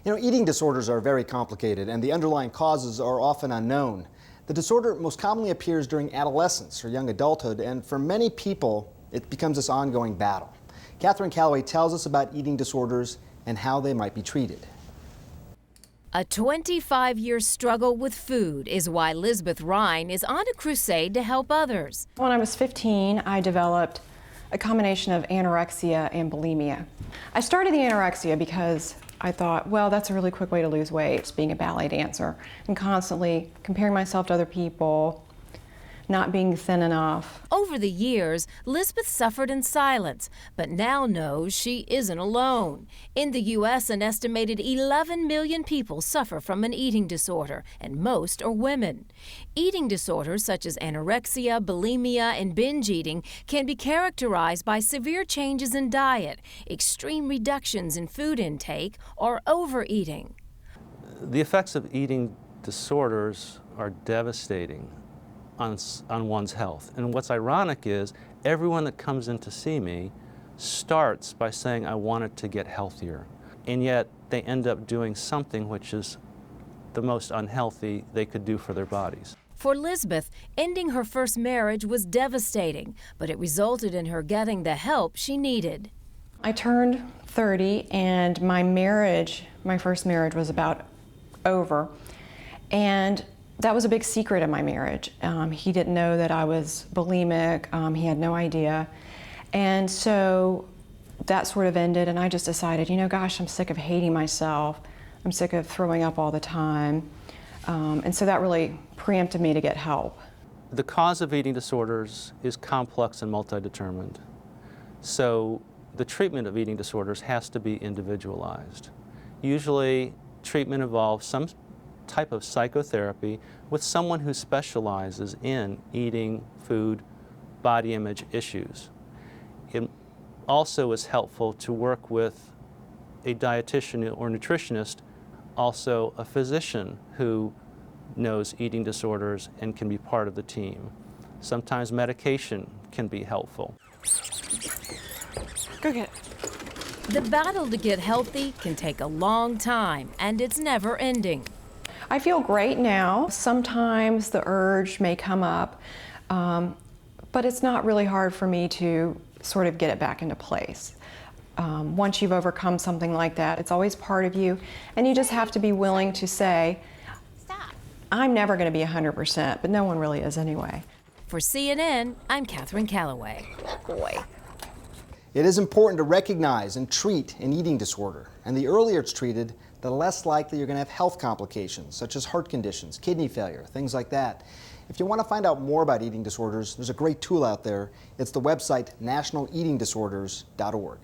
Eating disorders are very complicated and the underlying causes are often unknown. The disorder most commonly appears during adolescence or young adulthood, and for many people, it becomes this ongoing battle. Catherine Calloway tells us about eating disorders and how they might be treated. A 25-year struggle with food is why Lisbeth Rhine is on a crusade to help others. When I was 15, I developed a combination of anorexia and bulimia. I started the anorexia because I thought, well, that's a really quick way to lose weight, being a ballet dancer, and constantly comparing myself to other people, not being thin enough. Over the years, Lisbeth suffered in silence, but now knows she isn't alone. In the U.S., an estimated 11 million people suffer from an eating disorder, and most are women. Eating disorders such as anorexia, bulimia, and binge eating can be characterized by severe changes in diet, extreme reductions in food intake, or overeating. The effects of eating disorders are devastating on one's health. And what's ironic is everyone that comes in to see me starts by saying, I wanted to get healthier. And yet they end up doing something which is the most unhealthy they could do for their bodies. For Lisbeth, ending her first marriage was devastating, but it resulted in her getting the help she needed. I turned 30 and my first marriage was about over. And that was a big secret of my marriage. He didn't know that I was bulimic. He had no idea. And so that sort of ended, and I just decided, gosh, I'm sick of hating myself. I'm sick of throwing up all the time. And so that really preempted me to get help. The cause of eating disorders is complex and multi-determined. So the treatment of eating disorders has to be individualized. Usually, treatment involves some type of psychotherapy with someone who specializes in eating, food, body image issues. It also is helpful to work with a dietitian or nutritionist, also a physician who knows eating disorders and can be part of the team. Sometimes medication can be helpful. Go get it. The battle to get healthy can take a long time, and it's never ending. I feel great now. Sometimes the urge may come up, but it's not really hard for me to sort of get it back into place. Once you've overcome something like that, it's always part of you, and you just have to be willing to say, Stop. I'm never going to be 100%, but no one really is anyway. For CNN, I'm Catherine Calloway. Boy. It is important to recognize and treat an eating disorder, and the earlier it's treated, the less likely you're going to have health complications, such as heart conditions, kidney failure, things like that. If you want to find out more about eating disorders, there's a great tool out there. It's the website nationaleatingdisorders.org.